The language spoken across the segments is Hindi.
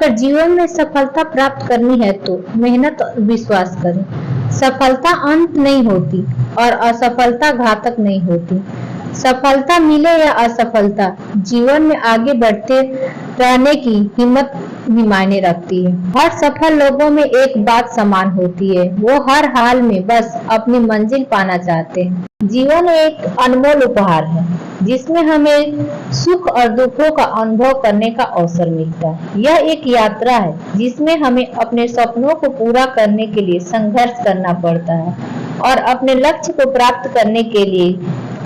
अगर जीवन में सफलता प्राप्त करनी है तो मेहनत और विश्वास करें। सफलता अंत नहीं होती और असफलता घातक नहीं होती। सफलता मिले या असफलता, जीवन में आगे बढ़ते रहने की हिम्मत भी मायने रखती है। हर सफल लोगों में एक बात समान होती है, वो हर हाल में बस अपनी मंजिल पाना चाहते हैं। जीवन एक अनमोल उपहार है जिसमें हमें सुख और दुखों का अनुभव करने का अवसर मिलता है। यह एक यात्रा है जिसमें हमें अपने सपनों को पूरा करने के लिए संघर्ष करना पड़ता है और अपने लक्ष्य को प्राप्त करने के लिए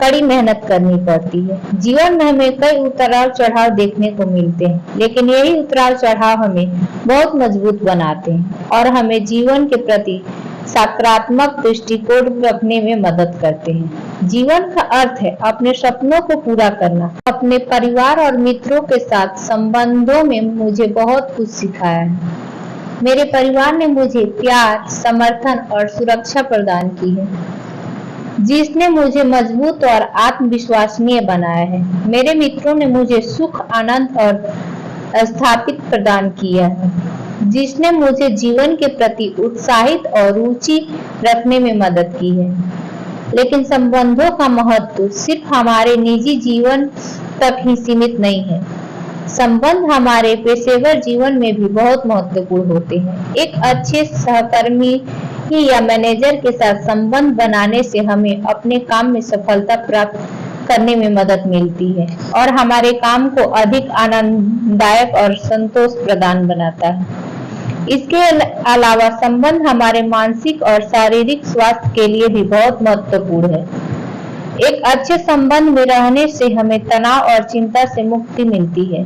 कड़ी मेहनत करनी पड़ती है। जीवन में हमें कई उतार चढ़ाव देखने को मिलते हैं, लेकिन यही उतार चढ़ाव हमें बहुत मजबूत बनाते हैं और हमें जीवन के प्रति सकारात्मक दृष्टिकोण रखने में मदद करते हैं। जीवन का अर्थ है अपने सपनों को पूरा करना। अपने परिवार और मित्रों के साथ संबंधों में मुझे बहुत कुछ सिखाया है। मेरे परिवार ने मुझे प्यार, समर्थन और सुरक्षा प्रदान की है, जिसने मुझे मजबूत और आत्मविश्वसनीय बनाया है। मेरे मित्रों ने मुझे सुख, आनंद और स्थापित प्रदान किया है, जिसने मुझे जीवन के प्रति उत्साहित और रुचि रखने में मदद की है। लेकिन संबंधों का महत्व सिर्फ हमारे निजी जीवन तक ही सीमित नहीं है। संबंध हमारे पेशेवर जीवन में भी बहुत महत्वपूर्ण होते हैं। एक अच्छे सहकर्मी या मैनेजर के साथ संबंध बनाने से हमें अपने काम में सफलता प्राप्त करने में मदद मिलती है और हमारे काम को अधिक आनंददायक और संतोष प्रदान बनाता है। इसके अलावा संबंध हमारे मानसिक और शारीरिक स्वास्थ्य के लिए भी बहुत महत्वपूर्ण है। एक अच्छे संबंध में रहने से हमें तनाव और चिंता से मुक्ति मिलती है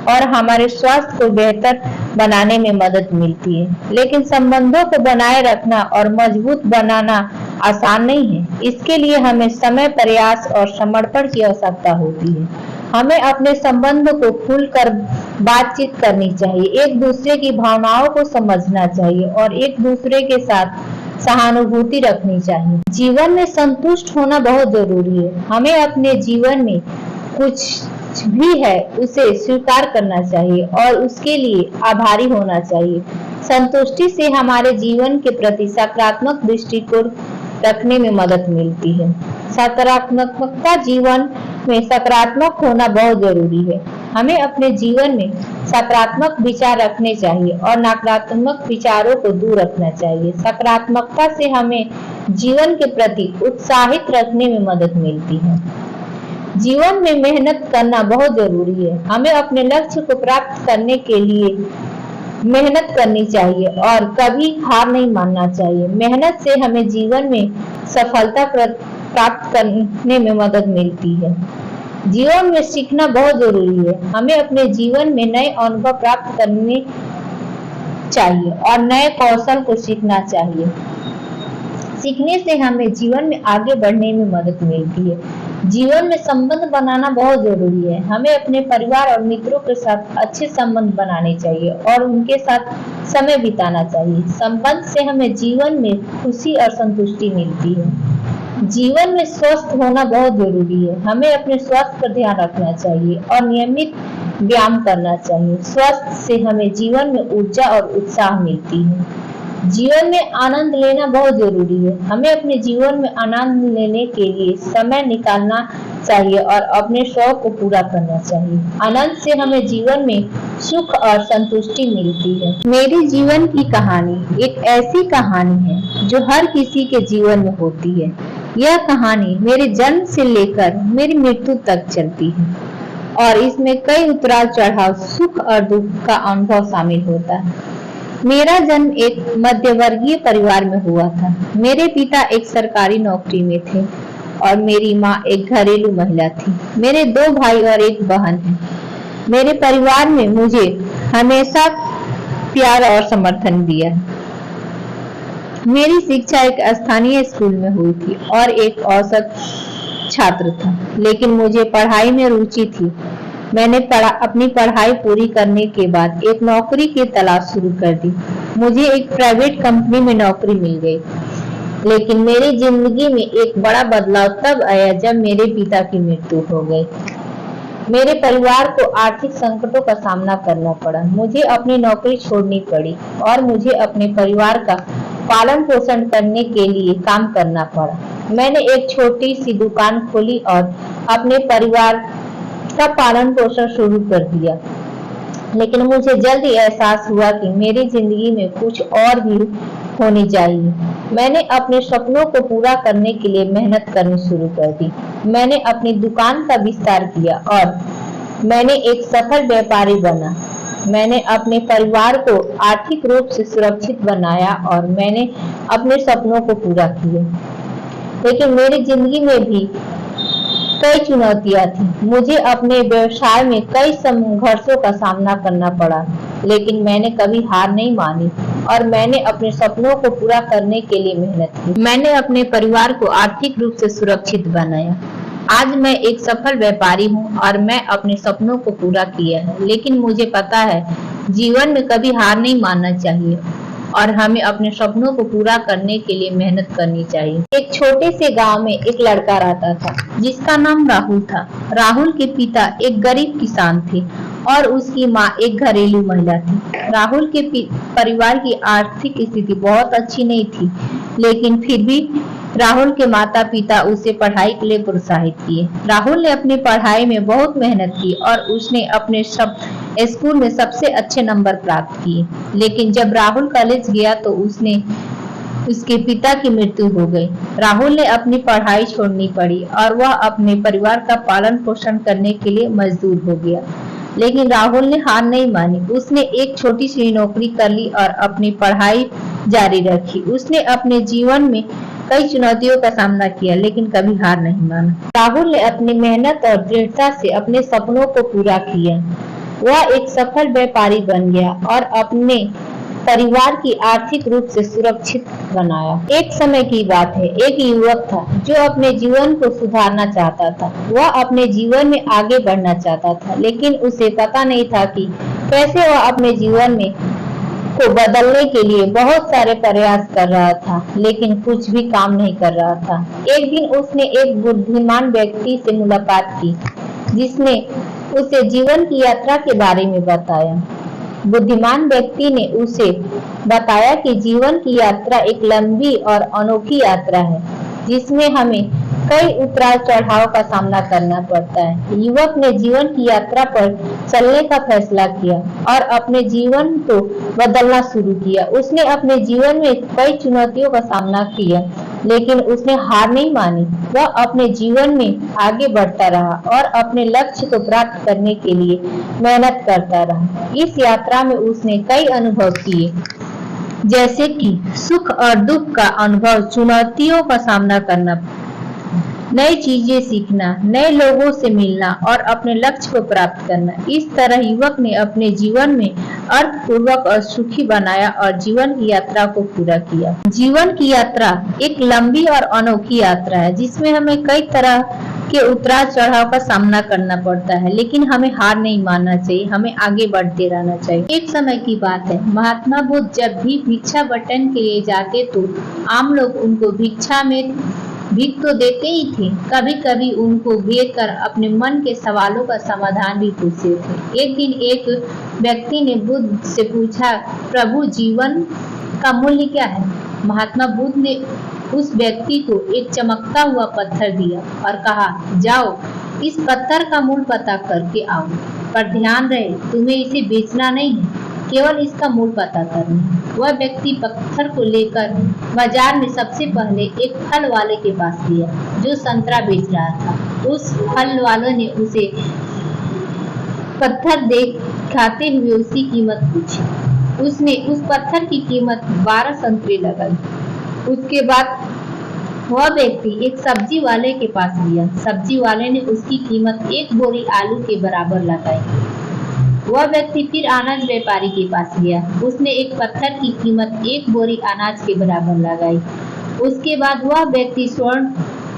और हमारे स्वास्थ्य को बेहतर बनाने में मदद मिलती है। लेकिन संबंधों को बनाए रखना और मजबूत बनाना आसान नहीं है। इसके लिए हमें समय, प्रयास और समर्पण की आवश्यकता होती है। हमें अपने संबंध को खुलकर बातचीत करनी चाहिए, एक दूसरे की भावनाओं को समझना चाहिए और एक दूसरे के साथ सहानुभूति रखनी चाहिए। जीवन में संतुष्ट होना बहुत जरूरी है। हमें अपने जीवन में कुछ भी है उसे स्वीकार करना चाहिए और उसके लिए आभारी होना चाहिए। संतुष्टि से हमारे जीवन के प्रति सकारात्मक दृष्टिकोण रखने में मदद मिलती है। सकारात्मकता जीवन में सकारात्मक होना बहुत जरूरी है। हमें अपने जीवन में सकारात्मक विचार रखने चाहिए और नकारात्मक विचारों को दूर रखना चाहिए। सकारात्मकता से हमें जीवन के प्रति उत्साहित रखने में मदद मिलती है। जीवन में मेहनत करना बहुत जरूरी है। हमें अपने लक्ष्य को प्राप्त करने के लिए मेहनत करनी चाहिए और कभी हार नहीं मानना चाहिए। मेहनत से हमें जीवन में सफलता प्राप्त करने में मदद मिलती है। जीवन में सीखना बहुत जरूरी है। हमें अपने जीवन में नए अनुभव प्राप्त करने चाहिए और नए कौशल को सीखना चाहिए। सीखने से हमें जीवन में आगे बढ़ने में मदद मिलती है। जीवन में संबंध बनाना बहुत जरूरी है। हमें अपने परिवार और मित्रों के साथ अच्छे संबंध बनाने चाहिए और उनके साथ समय बिताना चाहिए। संबंध से हमें जीवन में खुशी और संतुष्टि मिलती है। जीवन में स्वस्थ होना बहुत जरूरी है। हमें अपने स्वास्थ्य पर ध्यान रखना चाहिए और नियमित व्यायाम करना चाहिए। स्वास्थ्य से हमें जीवन में ऊर्जा और उत्साह मिलती है। जीवन में आनंद लेना बहुत जरूरी है। हमें अपने जीवन में आनंद लेने के लिए समय निकालना चाहिए और अपने शौक को पूरा करना चाहिए। आनंद से हमें जीवन में सुख और संतुष्टि मिलती है। मेरी जीवन की कहानी एक ऐसी कहानी है जो हर किसी के जीवन में होती है। यह कहानी मेरे जन्म से लेकर मेरी मृत्यु तक चलती है और इसमें कई उतार चढ़ाव, सुख और दुख का अनुभव शामिल होता है। मेरा जन्म एक मध्यवर्गीय परिवार में हुआ था। मेरे पिता एक सरकारी नौकरी में थे और मेरी माँ एक घरेलू महिला थी। मेरे 2 भाई और एक बहन है। मेरे परिवार ने मुझे हमेशा प्यार और समर्थन दिया। मेरी शिक्षा एक स्थानीय स्कूल में हुई थी और एक औसत छात्र था, लेकिन मुझे पढ़ाई में रुचि थी। मैंने अपनी पढ़ाई पूरी करने के बाद एक नौकरी की तलाश शुरू कर दी। मुझे एक प्राइवेट कंपनी में नौकरी मिल गई, लेकिन मेरी जिंदगी में एक बड़ा बदलाव तब आया जब मेरे पिता की मृत्यु हो गई। मेरे परिवार को आर्थिक संकटों का सामना करना पड़ा। मुझे अपनी नौकरी छोड़नी पड़ी और मुझे अपने परिवार का पालन पोषण करने के लिए काम करना पड़ा। मैंने एक छोटी सी दुकान खोली और अपने परिवार का पालन पोषण शुरू कर दिया। लेकिन मुझे जल्द ही एहसास हुआ कि मेरी जिंदगी में कुछ और भी होनी चाहिए। मैंने अपने सपनों को पूरा करने के लिए मेहनत करनी शुरू कर दी। मैंने अपनी दुकान का विस्तार किया और मैंने एक सफल व्यापारी बना। मैंने अपने परिवार को आर्थिक रूप से सुरक्षित बनाया और मैंने अपने सपनों को पूरा किया। लेकिन मेरी जिंदगी में भी कई चुनौतियां थी। मुझे अपने व्यवसाय में कई संघर्षों का सामना करना पड़ा, लेकिन मैंने कभी हार नहीं मानी और मैंने अपने सपनों को पूरा करने के लिए मेहनत की। मैंने अपने परिवार को आर्थिक रूप से सुरक्षित बनाया। आज मैं एक सफल व्यापारी हूँ और मैं अपने सपनों को पूरा किया है। लेकिन मुझे पता है जीवन में कभी हार नहीं मानना चाहिए और हमें अपने सपनों को पूरा करने के लिए मेहनत करनी चाहिए। एक छोटे से गांव में एक लड़का रहता था जिसका नाम राहुल था। राहुल के पिता एक गरीब किसान थे और उसकी माँ एक घरेलू महिला थी। राहुल के परिवार की आर्थिक स्थिति बहुत अच्छी नहीं थी, लेकिन फिर भी राहुल के माता पिता उसे पढ़ाई के लिए प्रोत्साहित किए। राहुल ने अपनी पढ़ाई में बहुत मेहनत की और उसने अपने स्कूल में सबसे अच्छे नंबर प्राप्त किए। लेकिन जब राहुल कॉलेज गया तो उसके पिता की मृत्यु हो गई। राहुल ने अपनी पढ़ाई छोड़नी पड़ी और वह अपने परिवार का पालन पोषण करने के लिए मजदूर हो गया। लेकिन राहुल ने हार नहीं मानी। उसने एक छोटी सी नौकरी कर ली और अपनी पढ़ाई जारी रखी। उसने अपने जीवन में कई चुनौतियों का सामना किया, लेकिन कभी हार नहीं माना। राहुल ने अपनी मेहनत और दृढ़ता से अपने सपनों को पूरा किया। वह एक सफल व्यापारी बन गया और अपने परिवार की आर्थिक रूप से सुरक्षित बनाया। एक समय की बात है, एक युवक था जो अपने जीवन को सुधारना चाहता था। वह अपने जीवन में आगे बढ़ना चाहता था, लेकिन उसे पता नहीं था कि कैसे वह अपने जीवन में को बदलने के लिए बहुत सारे प्रयास कर रहा था, लेकिन कुछ भी काम नहीं कर रहा था। एक दिन उसने एक बुद्धिमान व्यक्ति से मुलाकात की जिसने उसे जीवन की यात्रा के बारे में बताया। बुद्धिमान व्यक्ति ने उसे बताया कि जीवन की यात्रा एक लंबी और अनोखी यात्रा है जिसमें हमें कई उतार चढ़ाव का सामना करना पड़ता है। युवक ने जीवन की यात्रा पर चलने का फैसला किया और अपने जीवन को बदलना शुरू किया। उसने अपने जीवन में कई चुनौतियों का सामना किया, लेकिन उसने हार नहीं मानी। वह अपने जीवन में आगे बढ़ता रहा और अपने लक्ष्य को प्राप्त करने के लिए मेहनत करता रहा। इस यात्रा में उसने कई अनुभव किए, जैसे कि सुख और दुख का अनुभव, चुनौतियों का सामना करना, नई चीजें सीखना, नए लोगों से मिलना और अपने लक्ष्य को प्राप्त करना। इस तरह युवक ने अपने जीवन में अर्थपूर्वक और सुखी बनाया और जीवन की यात्रा को पूरा किया। जीवन की यात्रा एक लंबी और अनोखी यात्रा है जिसमें हमें कई तरह के उतार चढ़ाव का सामना करना पड़ता है, लेकिन हमें हार नहीं मानना चाहिए, हमें आगे बढ़ते रहना चाहिए। एक समय की बात है, महात्मा बुद्ध जब भी भिक्षा बटन के लिए जाते तो आम लोग उनको भिक्षा में भीख तो देते ही थे, कभी कभी उनको घेर कर अपने मन के सवालों का समाधान भी पूछते थे। एक दिन एक व्यक्ति ने बुद्ध से पूछा, प्रभु जीवन का मूल्य क्या है? महात्मा बुद्ध ने उस व्यक्ति को एक चमकता हुआ पत्थर दिया और कहा, जाओ इस पत्थर का मूल्य पता करके आओ, पर ध्यान रहे तुम्हें इसे बेचना नहीं है, केवल इसका मूल्य पता करना है। वह व्यक्ति पत्थर को लेकर बाजार में सबसे पहले एक फल वाले के पास गया जो संतरा बेच रहा था। उस फल वाले ने उसे पत्थर दिखाते हुए उसकी कीमत पूछी। उसने उस पत्थर की कीमत 12 संतरे लगाई। उसके बाद वह व्यक्ति एक सब्जी वाले के पास गया। सब्जी वाले ने उसकी कीमत 1 बोरी आलू के बराबर लगाई। वह व्यक्ति फिर अनाज व्यापारी के पास गया। उसने एक पत्थर की कीमत 1 बोरी अनाज के बराबर लगाई। उसके बाद वह व्यक्ति स्वर्ण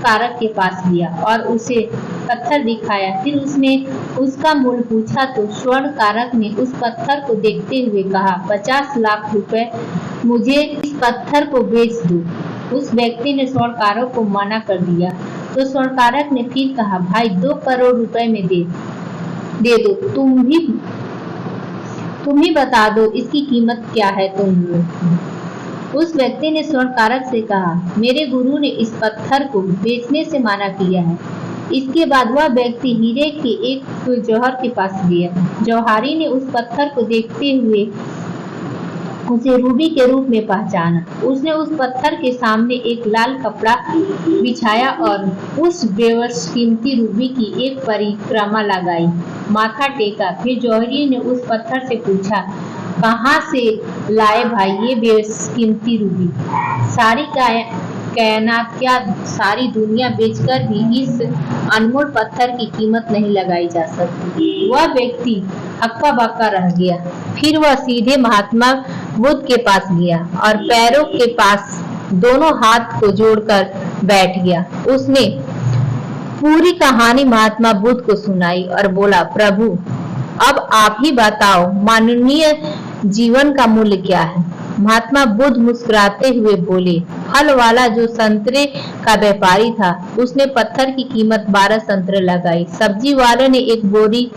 कारक के पास गया और उसे पत्थर दिखाया। फिर उसने उसका मूल्य पूछा तो स्वर्ण कारक ने उस पत्थर को देखते हुए कहा, 50 लाख रुपए मुझे इस पत्थर को बेच दो। उस व्यक्ति ने स्वर्णकारक को मना कर दिया तो स्वर्णकारक ने फिर कहा, भाई 2 करोड़ रुपए में दे। दे दो, तुम ही बता दो इसकी कीमत क्या है उस व्यक्ति ने स्वर्णकारक से कहा, मेरे गुरु ने इस पत्थर को बेचने से मना किया है। इसके बाद वह व्यक्ति हीरे के एक जौहर के पास गया। जौहरी ने उस पत्थर को देखते हुए उसे रूबी के रूप में पहचाना। उसने उस पत्थर के सामने एक लाल कपड़ा बिछाया और उस बेशकीमती रूबी की एक परिक्रमा लगाई, माथा टेका। फिर जौहरी ने उस पत्थर से पूछा, कहाँ से लाए भाई ये बेशकीमती रूबी? सारी कायनात, क्या सारी दुनिया बेचकर भी इस अनमोल पत्थर की कीमत नहीं लगाई जा सकती। वह व्यक्ति हक्का बक्का रह गया। फिर वह सीधे महात्मा बुद्ध के पास गया और पैरों के पास दोनों हाथ को जोड़कर बैठ गया। उसने पूरी कहानी महात्मा बुद्ध को सुनाई और बोला, प्रभु अब आप ही बताओ मानवीय जीवन का मूल्य क्या है? महात्मा बुद्ध मुस्कुराते हुए बोले, फल वाला जो संतरे का व्यापारी था उसने पत्थर की कीमत 12 संतरे लगाई। सब्जी वाले ने एक बोरी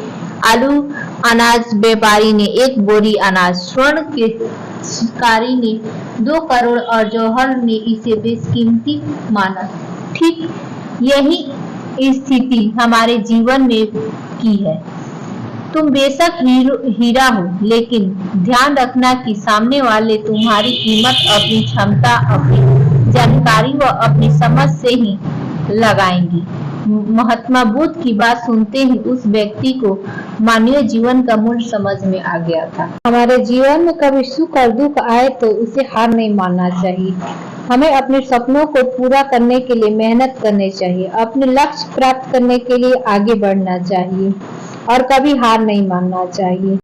आलू, अनाज व्यापारी ने एक बोरी अनाज, स्वर्ण के शिकारी ने 2 करोड़ और जौहर ने इसे बेशकीमती माना। ठीक यही स्थिति हमारे जीवन में की है। तुम बेशक हीरा हो, लेकिन ध्यान रखना कि सामने वाले तुम्हारी कीमत अपनी क्षमता, अपनी जानकारी व अपनी समझ से ही लगाएंगी। महात्मा बुद्ध की बात सुनते ही उस व्यक्ति को मानवीय जीवन का मूल्य समझ में आ गया था। हमारे जीवन में कभी सुख और दुख आए तो उसे हार नहीं मानना चाहिए। हमें अपने सपनों को पूरा करने के लिए मेहनत करनी चाहिए, अपने लक्ष्य प्राप्त करने के लिए आगे बढ़ना चाहिए और कभी हार नहीं मानना चाहिए।